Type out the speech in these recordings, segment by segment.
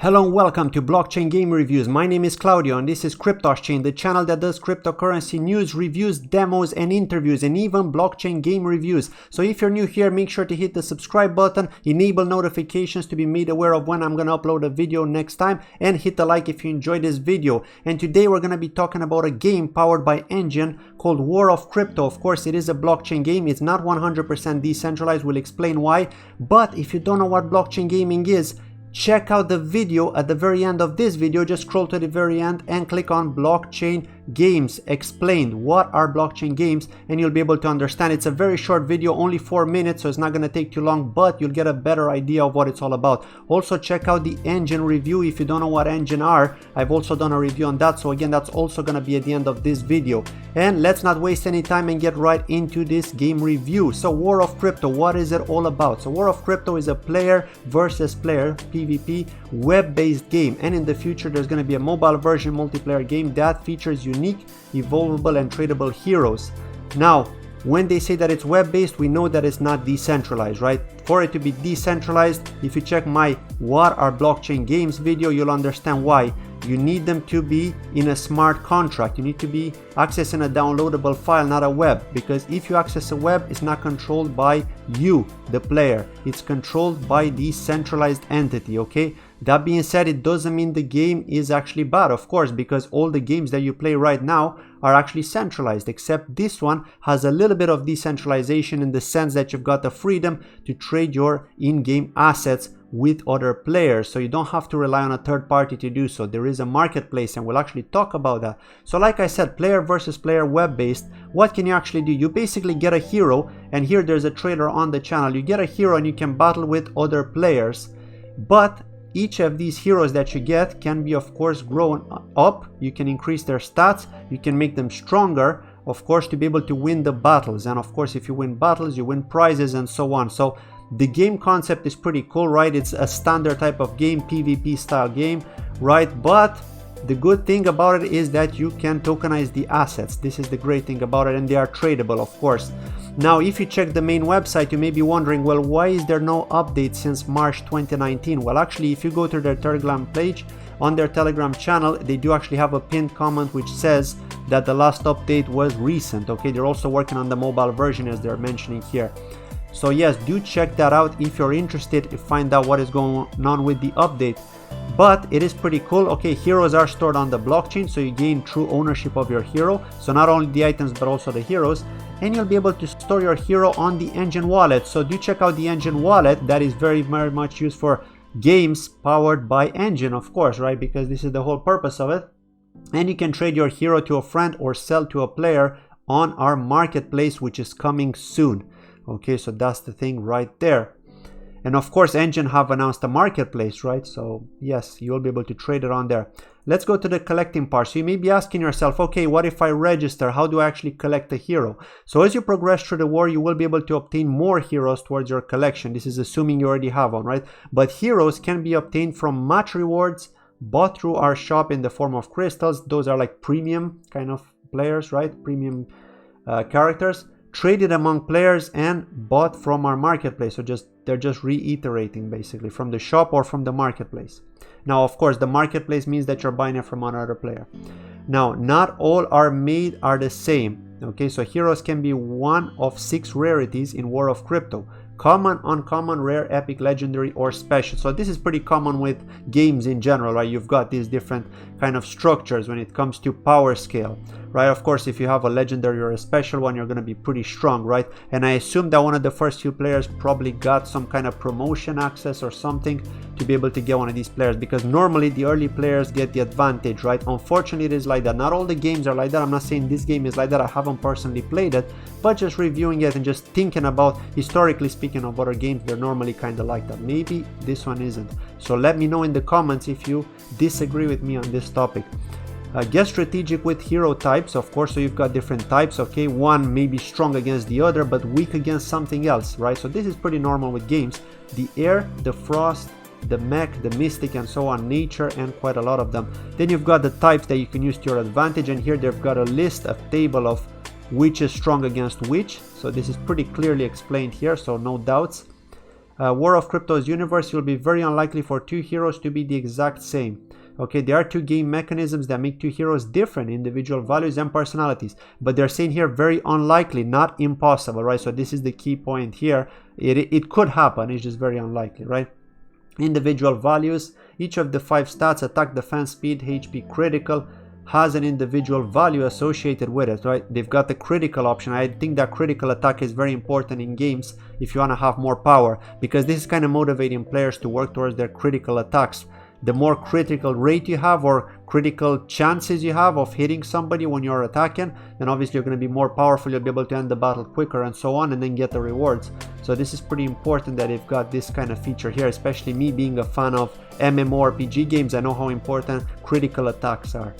Hello and welcome to Blockchain Game Reviews. My name is Claudio and this is CryptoSchain, the channel that does cryptocurrency news, reviews, demos and interviews and even blockchain game reviews. So if you're new here, make sure to hit the subscribe button, enable notifications to be made aware of when I'm going to upload a video next time, and hit the like if you enjoyed this video. And today we're going to be talking about a game powered by Enjin called War of Crypto. Of course, it is a blockchain game. It's not 100% decentralized. We'll explain why. But if you don't know what blockchain gaming is, check out the video at the very end of this video. Just scroll to the very end and click on blockchain games explained. What are blockchain games? And you'll be able to understand. It's a very short video, only 4 minutes, so it's not going to take too long, but you'll get a better idea of what it's all about. Also check out the Enjin review. If you don't know what Enjin are, I've also done a review on that, so again, that's also going to be at the end of this video. And let's not waste any time and get right into this game review. So War of Crypto, what is it all about? So War of Crypto is a player versus player PvP web-based game, and in the future there's going to be a mobile version multiplayer game that features unique, evolvable and tradable heroes. Now, when they say that it's web-based, we know that it's not decentralized, right? For it to be decentralized, if you check my What Are Blockchain Games video, you'll understand why. You need them to be in a smart contract. You need to be accessing a downloadable file, not a web, because if you access a web, it's not controlled by you, the player. It's controlled by the centralized entity, okay? That being said, it doesn't mean the game is actually bad, of course, because all the games that you play right now are actually centralized, except this one has a little bit of decentralization in the sense that you've got the freedom to trade your in-game assets with other players, so you don't have to rely on a third party to do so. There is a marketplace and we'll actually talk about that. So like I said, player versus player web-based, what can you actually do? You basically get a hero, and here there's a trader on the channel. You get a hero and you can battle with other players, but each of these heroes that you get can be, of course, grown up. You can increase their stats, you can make them stronger, of course, to be able to win the battles. And of course, if you win battles, you win prizes and so on. So the game concept is pretty cool, right? It's a standard type of game, PvP style game, right? But the good thing about it is that you can tokenize the assets. This is the great thing about it, and they are tradable, of course. Now, if you check the main website, you may be wondering, well, why is there no update since March 2019? Well, actually, if you go to their Telegram page, on their Telegram channel, they do actually have a pinned comment which says that the last update was recent, okay? They're also working on the mobile version, as they're mentioning here. So yes, do check that out if you're interested to find out what is going on with the update. But it is pretty cool. Okay, heroes are stored on the blockchain, so you gain true ownership of your hero. So not only the items, but also the heroes. And you'll be able to store your hero on the Enjin wallet. So do check out the Enjin wallet. That is very, very much used for games powered by Enjin, of course, right? Because this is the whole purpose of it. And you can trade your hero to a friend or sell to a player on our marketplace, which is coming soon. Okay, so that's the thing right there. And of course, Enjin have announced a marketplace, right? So yes, you'll be able to trade it on there. Let's go to the collecting part. So you may be asking yourself, okay, what if I register? How do I actually collect a hero? So as you progress through the war, you will be able to obtain more heroes towards your collection. This is assuming you already have one, right? But heroes can be obtained from match rewards bought through our shop in the form of crystals. Those are like premium kind of players, right? Premium characters. Traded among players and bought from our marketplace. So they're just reiterating basically from the shop or from the marketplace. Now, of course, the marketplace means that you're buying it from another player. Now, not all are made are the same. Okay, so heroes can be one of 6 rarities in War of Crypto: common, uncommon, rare, epic, legendary, or special. So this is pretty common with games in general, right? You've got these different kind of structures when it comes to power scale, right? Of course, if you have a legendary or a special one, you're going to be pretty strong, right? And I assume that one of the first few players probably got some kind of promotion access or something to be able to get one of these players, because normally the early players get the advantage, right? Unfortunately, it is like that. Not all the games are like that. I'm not saying this game is like that. I haven't personally played it, but just reviewing it and just thinking about, historically speaking, of other games, they're normally kind of like that. Maybe this one isn't. So let me know in the comments if you disagree with me on this topic. Get strategic with hero types, of course. So you've got different types, okay? One may be strong against the other, but weak against something else, right? So this is pretty normal with games. The air, the frost, the mech, the mystic, and so on, nature, and quite a lot of them. Then you've got the types that you can use to your advantage, and here they've got a list, a table of which is strong against which. So this is pretty clearly explained here, so no doubts. War of Crypto's universe, it will be very unlikely for two heroes to be the exact same. Okay, there are two game mechanisms that make two heroes different, individual values and personalities. But they're saying here very unlikely, not impossible, right? So this is the key point here. It could happen, it's just very unlikely, right? Individual values, each of the 5 stats, attack, defense, speed, HP, critical, has an individual value associated with it, right? They've got the critical option. I think that critical attack is very important in games if you want to have more power, because this is kind of motivating players to work towards their critical attacks. The more critical rate you have, or critical chances you have of hitting somebody when you're attacking, then obviously you're going to be more powerful, you'll be able to end the battle quicker and so on, and then get the rewards. So this is pretty important that they've got this kind of feature here, especially me being a fan of MMORPG games. I know how important critical attacks are.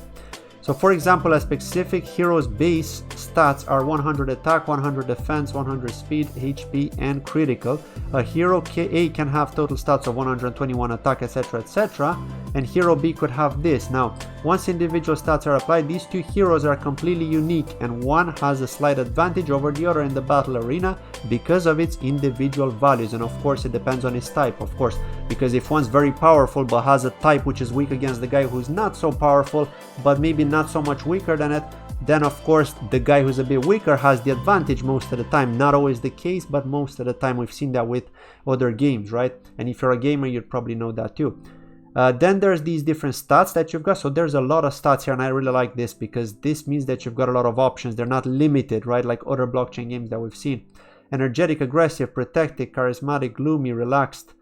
So for example, a specific hero's base stats are 100 attack, 100 defense, 100 speed, HP, and critical. A hero A can have total stats of 121 attack, etc, etc, and hero B could have this. Now, once individual stats are applied, these two heroes are completely unique, and one has a slight advantage over the other in the battle arena because of its individual values. And of course it depends on his type, of course, because if one's very powerful but has a type which is weak against the guy who's not so powerful but maybe not so much weaker than it, then of course the guy who's a bit weaker has the advantage most of the time. Not always the case, but most of the time we've seen that with other games, right? And if you're a gamer, you'd probably know that too. Then there's these different stats that you've got. So there's a lot of stats here, and I really like this because this means that you've got a lot of options. They're not limited, right, like other blockchain games that we've seen. Energetic, aggressive, protected, charismatic, gloomy, relaxed.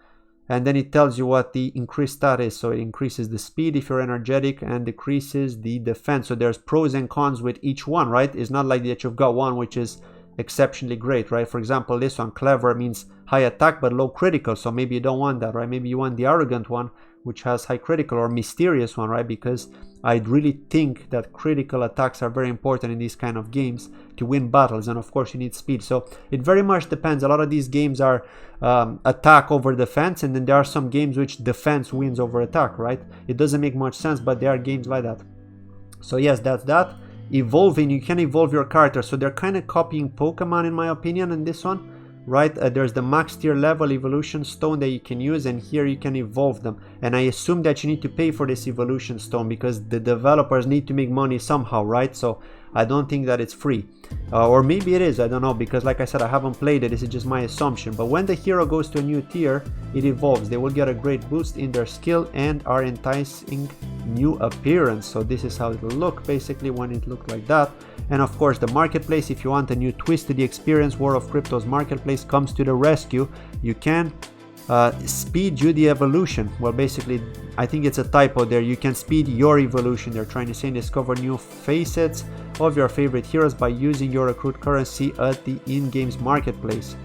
And then it tells you what the increased stat is. So it increases the speed if you're energetic and decreases the defense. So there's pros and cons with each one, right? It's not like that you've got one which is exceptionally great, right? For example, this one, clever, means high attack but low critical. So maybe you don't want that, right? Maybe you want the arrogant one, which has high critical, or mysterious one, right? Because I really think that critical attacks are very important in these kind of games to win battles, and of course you need speed. So it very much depends. A lot of these games are attack over defense, and then there are some games which defense wins over attack, right? It doesn't make much sense, but there are games like that. So yes, that's that. Evolving, you can evolve your character. So they're kind of copying Pokemon in my opinion in this one, right? There's the max tier level evolution stone that you can use, and here you can evolve them. And I assume that you need to pay for this evolution stone because the developers need to make money somehow, right? So I don't think that it's free, or maybe it is, I don't know, because like I said, I haven't played it. This is just my assumption. But when the hero goes to a new tier, it evolves. They will get a great boost in their skill and are enticing new appearance. So this is how it will look basically when it looks like that. And of course the marketplace, if you want a new twist to the experience, War of Crypto's marketplace comes to the rescue. You can speed you the evolution. Well, basically I think it's a typo there. You can speed your evolution. They're trying to say, discover new facets of your favorite heroes by using your accrued currency at the in-games marketplace.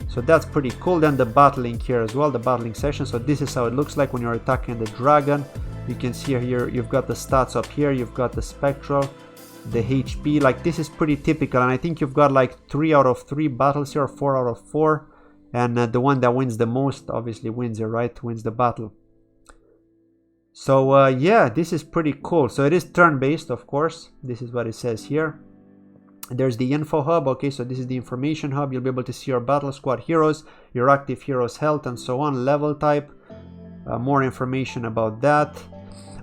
So that's pretty cool. Then the battling here as well, the battling session. So this is how it looks like when you're attacking the dragon. You can see here you've got the stats up here, you've got the spectral, the HP. Like this is pretty typical, and I think you've got like 3 out of 3 battles here, 4 out of 4, and the one that wins the most obviously wins here, right? Wins the battle. So yeah, this is pretty cool. So it is turn-based, of course. This is what it says here. There's the info hub. Okay, so this is the information hub. You'll be able to see your battle squad heroes, your active heroes health and so on, level type, more information about that.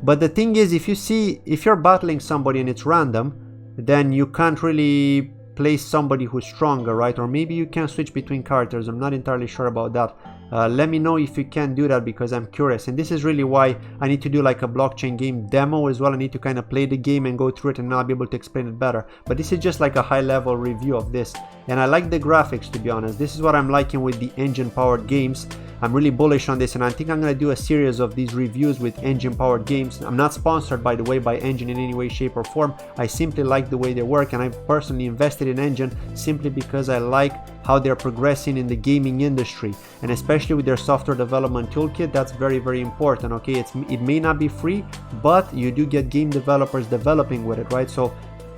But the thing is, if you're battling somebody and it's random, then you can't really place somebody who's stronger, right? Or maybe you can switch between characters. I'm not entirely sure about that. Let me know if you can do that because I'm curious. And this is really why I need to do like a blockchain game demo as well. I need to kind of play the game and go through it, and I'll be able to explain it better. But this is just like a high level review of this. And I like the graphics, to be honest. This is what I'm liking with the Enjin powered games. I'm really bullish on this, and I think I'm going to do a series of these reviews with Enjin powered games. I'm not sponsored, by the way, by Enjin in any way, shape or form. I simply like the way they work, and I've personally invested in Enjin simply because I like how they're progressing in the gaming industry, and especially with their software development toolkit. That's very, very important. Okay, it may not be free, but you do get game developers developing with it, right? So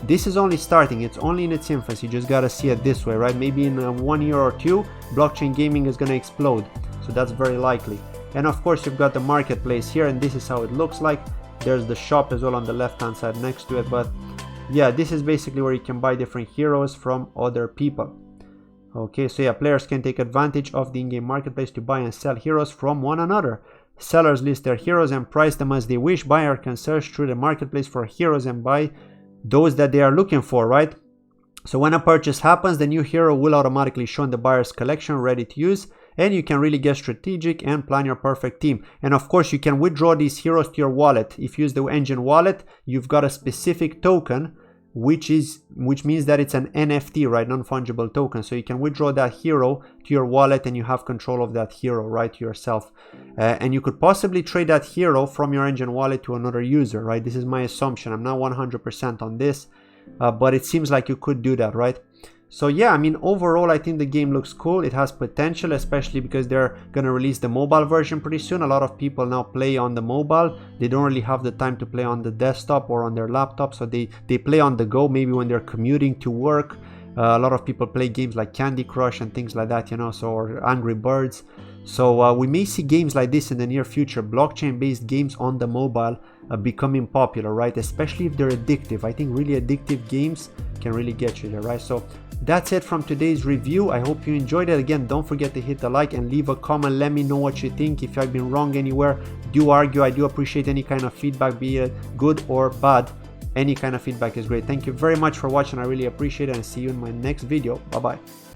this is only starting, it's only in its infancy. You just gotta see it this way, right? Maybe in 1 year or 2, blockchain gaming is gonna explode. So that's very likely. And of course you've got the marketplace here, and this is how it looks like. There's the shop as well on the left hand side next to it. But yeah, this is basically where you can buy different heroes from other people. Okay, so yeah, players can take advantage of the in-game marketplace to buy and sell heroes from one another. Sellers list their heroes and price them as they wish. Buyer can search through the marketplace for heroes and buy those that they are looking for, right? So when a purchase happens, the new hero will automatically show in the buyer's collection ready to use, and you can really get strategic and plan your perfect team. And of course, you can withdraw these heroes to your wallet. If you use the Enjin wallet, you've got a specific token, which means that it's an NFT, right? Non-fungible token. So you can withdraw that hero to your wallet and you have control of that hero, right, to yourself. And you could possibly trade that hero from your Enjin wallet to another user, right? This is my assumption. I'm not 100% on this, but it seems like you could do that, right? So yeah, I mean, overall, I think the game looks cool. It has potential, especially because they're going to release the mobile version pretty soon. A lot of people now play on the mobile. They don't really have the time to play on the desktop or on their laptop. So they play on the go, maybe when they're commuting to work. A lot of people play games like Candy Crush and things like that, you know, so, or Angry Birds. So we may see games like this in the near future, blockchain-based games on the mobile becoming popular, right? Especially if they're addictive. I think really addictive games can really get you there, right? So that's it from today's review. I hope you enjoyed it. Again, don't forget to hit the like and leave a comment. Let me know what you think. If I've been wrong anywhere, do argue. I do appreciate any kind of feedback, be it good or bad. Any kind of feedback is great. Thank you very much for watching. I really appreciate it, and see you in my next video. Bye bye.